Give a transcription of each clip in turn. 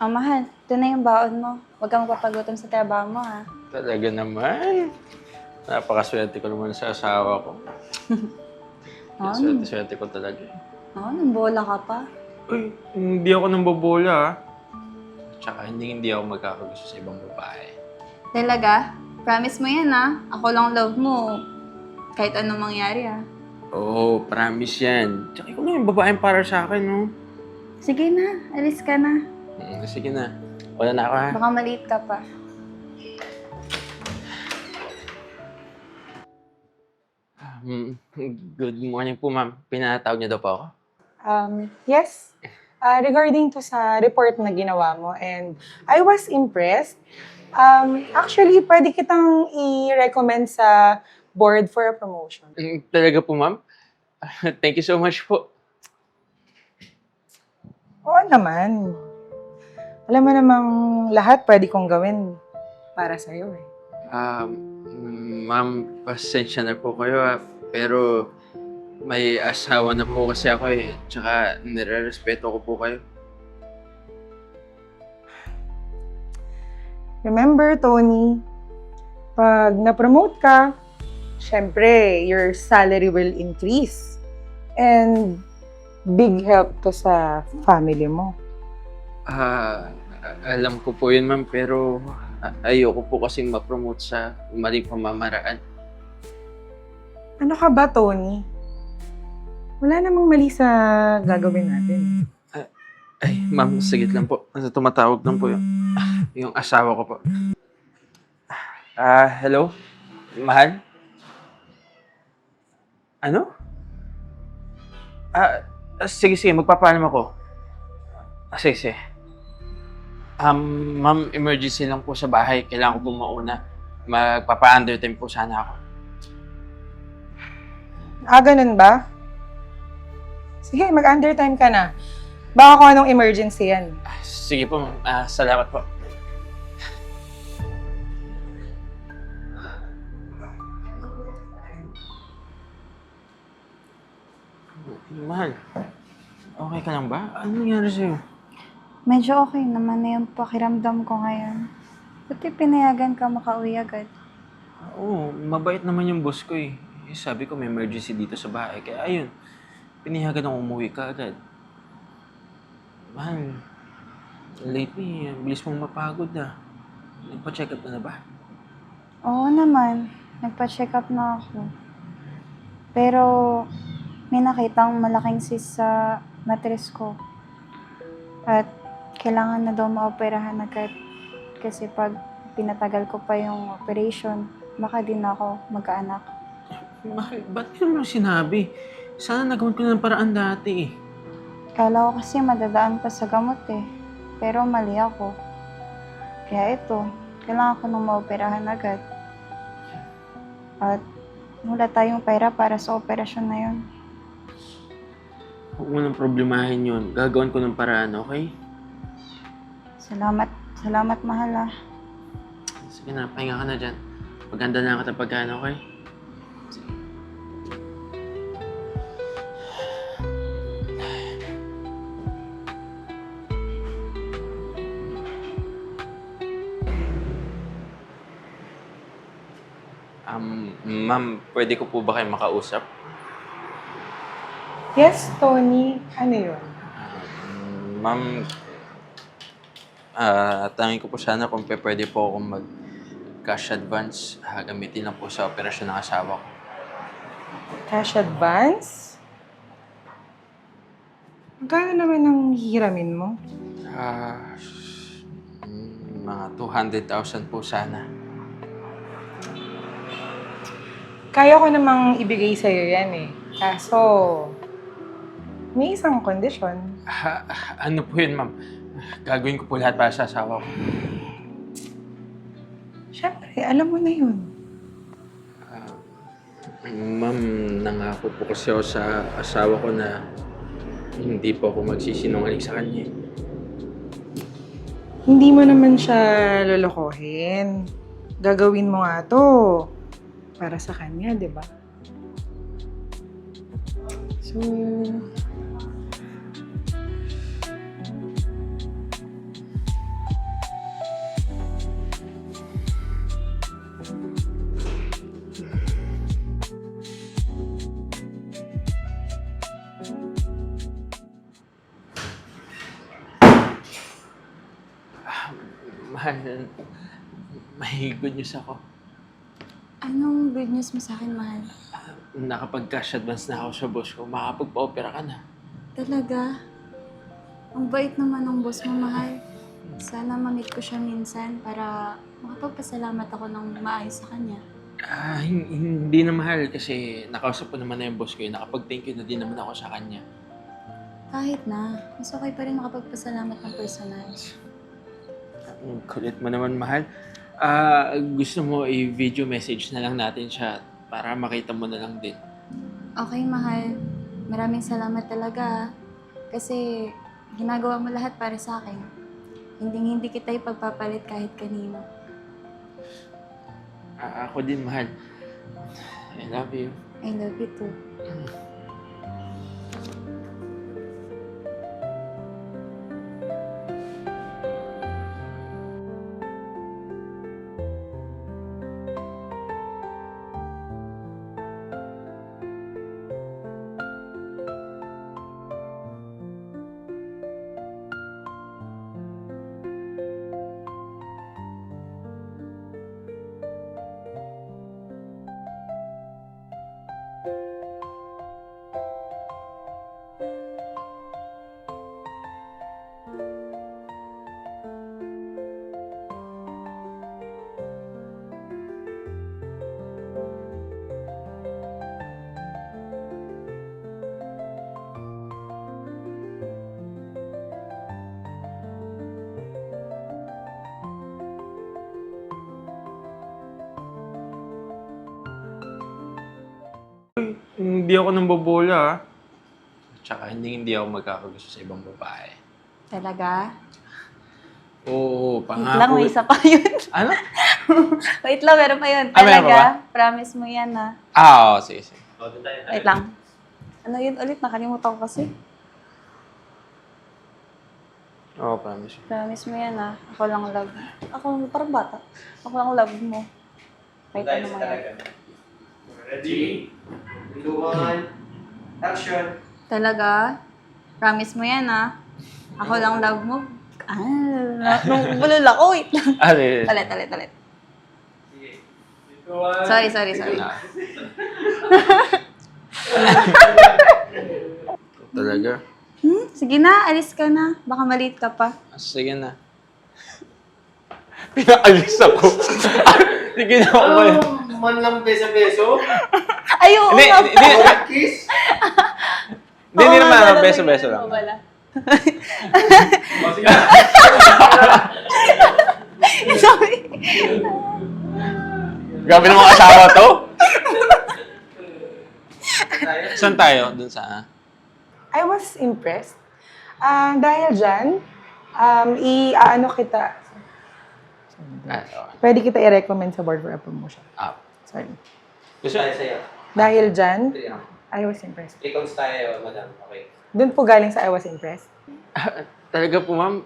Mahal, ito na yung baon mo. Huwag kang mapapagutom sa trabaho mo, ha? Talaga naman. Napakaswerte ko naman sa asawa ko. Oo, Swerte-swerte ko talaga. nang bola ka pa. Uy, hindi ako nang bobola, ha? Tsaka hindi ako magkakagusto sa ibang babae. Talaga? Promise mo yan, ha? Ako lang love mo. Kahit anong mangyari, ha? Oo, promise yan. Tsaka ikaw lang yung babaeng para sa akin, no? Sige na, alis ka na. Sige na. Wala na ako, ha? Baka maliit ka pa. Mm, Good morning po, ma'am. Pinatawag niyo daw po ako? Yes. Regarding to sa report na ginawa mo, and I was impressed. Actually, pwede kitang i-recommend sa board for a promotion. Talaga po, ma'am? Thank you so much po. Oo naman. Alam mo namang lahat pwede kong gawin para sa'yo eh. Ma'am, pasensya na po kayo, ha? Pero may asawa na po kasi ako, eh. Tsaka nire-respeto ko po kayo. Remember, Tony, pag na-promote ka, syempre, your salary will increase. And big help to sa family mo. Alam ko po yun, ma'am, pero ayoko po kasing ma-promote sa maling pamamaraan. Ano ka ba, Tony? Wala namang mali sa gagawin natin. Ay, ma'am, sagit lang po. Tumatawag lang po yung asawa ko po. Hello? Mahal? Ano? Sige, magpapaalam ako. Sige. Ma'am, emergency lang po sa bahay. Kailangan ko po mauna. Magpapa-undertime po sana ako. Ganun ba? Sige, mag-undertime ka na. Baka kung anong emergency yan. Sige po, ma'am. Salamat po. Mahal, okay ka lang ba? Ano nangyari sa'yo? Medyo okay naman na yung pakiramdam ko ngayon. Buti pinayagan ka makauwi agad. Oo, mabait naman yung boss ko eh. Sabi ko may emergency dito sa bahay. Kaya ayun, pinihagan akong umuwi ka agad. Mahal, lately, ang bilis mong mapagod na. Nagpa-check up na ba? Oo naman, nagpa-check up na ako. Pero may nakitang malaking cyst sa mattress ko. At kailangan na daw maoperahan agad. Kasi pag pinatagal ko pa yung operation, baka din ako magkaanak. Mahal, ba't yun mo sinabi? Sana nagawan ko na ng paraan dati eh. Kala ko kasi madadaan pa sa gamot eh. Pero mali ako. Kaya ito, kailangan ko nang maoperahan agad. At wala tayong pera para sa operasyon na yun. Huwag mo nang problemahin yun. Gagawin ko ng paraan, okay? Salamat mahal ah. Sige na, pahinga ka na dyan. Maganda na kita pagkain, okay? Ma'am, pwede ko po ba kayo makausap? Yes, Tony. Ano yun? Ma'am, tangin ko po sana kung pwede po akong mag-cash advance. Gamitin lang po sa operasyon ng asawa ko. Cash advance? Magkano naman ang hihiramin mo? Mga 200,000 po sana. Kaya ko namang ibigay sa'yo yan eh. Kaso, may isang kondisyon. Ano po yun, ma'am? Gagawin ko po lahat para sa asawa ko. Siyempre, alam mo na yun. Ma'am, nangako po kasi ako sa asawa ko na hindi po ako magsisinungaling sa kanya. Hindi mo naman siya lolokohin. Gagawin mo nga to para sa kanya, di ba? So, Mahal, may good news ako. Anong good news mo sa akin, mahal? Nakapag-cash advance na ako sa boss ko. Makapagpa-opera ka na. Talaga? Ang bait naman ng boss mo, mahal. Sana ma-meet ko siya minsan para makapagpasalamat ako ng maayos sa kanya. Hindi na mahal kasi nakausap ko naman na yung boss ko. Nakapag-thank you na din naman ako sa kanya. Kahit na, mas okay pa rin makapagpasalamat ng personal. Ang kulit mo naman, mahal. Gusto mo i-video message na lang natin siya para makita mo na lang din. Okay, mahal. Maraming salamat talaga. Kasi ginagawa mo lahat para sa akin. Hindi kita ipagpapalit kahit kanino. Ako din, mahal. I love you. I love you too. Hindi ako nang bobola, ha? Tsaka hindi ako magkakagusto sa ibang babae. Talaga? Oo, Wait pangako. lang, may isa pa yun. Ano? Wait lang, meron pa yun. Ah, meron Talaga? pa Promise mo yan, ha? Oo, sige, sige. Wait lang. Ano yun ulit? Nakalimutan ko kasi. Oo, promise. Promise mo yan, ha? Ako lang love. Ako, parang bata. Ako lang love mo. Kahit ano mangyari. Ready? 2, 1, action! Talaga? Promise mo yan, ha? Ako lang love mo. Nung bulol ako. Wait lang. Sige. Talit. Sige. 2, 1, Sorry. Ah. Talaga? Sige na, alis ka na. Baka maliit ka pa. Sige na. Pinaalis ako. Sige na ako. man lang beso-beso? Ay, oo Hindi, nga hindi, pala. hindi. Kiss? Hindi Oo nga naman, pala, beso-beso ganyan lang. mo pala. O, sige. Sorry. Grabe naman asawa to. Tayo? Saan tayo? Dun sa... I was impressed. Dahil dyan, i-ano kita, pwede kita i-recommend sa board for a promotion. Sorry. Gusto? Tayo sa'yo. Dahil dyan, Sige. I was impressed. Ikaw tayo, madam. Okay. Doon po galing sa I was impressed. Talaga po, ma'am.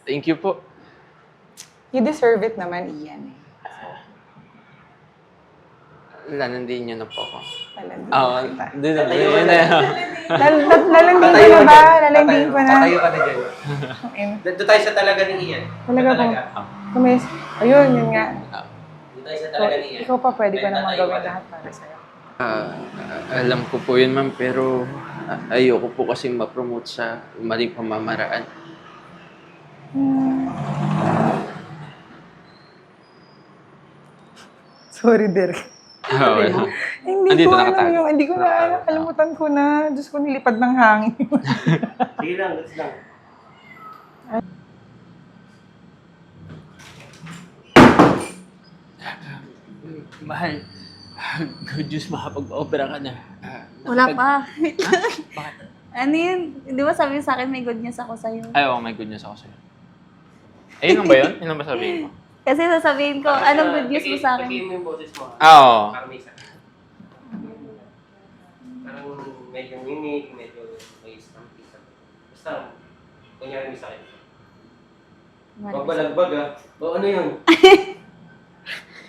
Thank you po. You deserve it naman, Ian. Lalandin niyo na po ako. Lalandin Oo, kita. doon na. Yun na yun. Lalandin ko na ba? Lalandin ko na. Patayo ka na dyan. Doon tayo sa talaga ni Ian. Talaga po. Kumis. Ayun, yun nga. Doon tayo sa talaga ni Ian. Ikaw pa pwede ko Then, namang tatayo gawin ka na. lahat para sa'yo. Alam ko po yun, ma'am, pero ayoko po kasi ma-promote sa maling pamamaraan. Sorry, Derek. Oo. Hindi Andito ko alam nakatago. yung, hindi ko na alam, kalimutan ko na. Diyos ko, nilipad ng hangin. Sige lang, let's lang. Mahal, good news, makapag-opera ka na. Wala pa. Bakit? Ano yun? Di ba sabi mo sa akin may good news ako sa'yo? Ay, oh, may good news ako sa'yo. Ayun lang ba yun? Yun lang ba sabihin mo? Kasi sasabihin ko, anong good news mo sa akin? Pagkiin mo yung boses mo. Oo. Parang may isa. Parang medyo unique, medyo may stamping. Basta, kunyari may sakit. Huwag balagbag ah. O ano yun?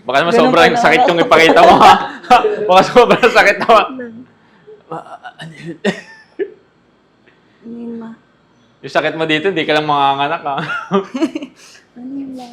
Baka naman Ganun sobrang pala. sakit yung ipakita mo, ha? Baka sobrang sakit naman. Ano yun? Ano yun, ma? Yung sakit mo dito, hindi ka lang manganganak, ha? Ano yun, ma?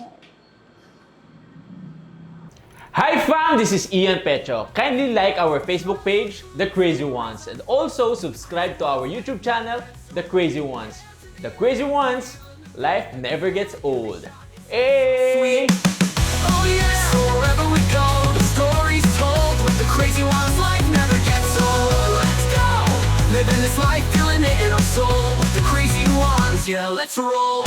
Hi fam, this is Ian Pecho. Kindly like our Facebook page, The Crazy Ones, and also subscribe to our YouTube channel, The Crazy Ones. The Crazy Ones, life never gets old. Hey! Oh yeah, wherever we go, the story's told with the crazy ones. Life never gets old. Let's go, living this life, feeling it in our soul. With the crazy ones, yeah, let's roll.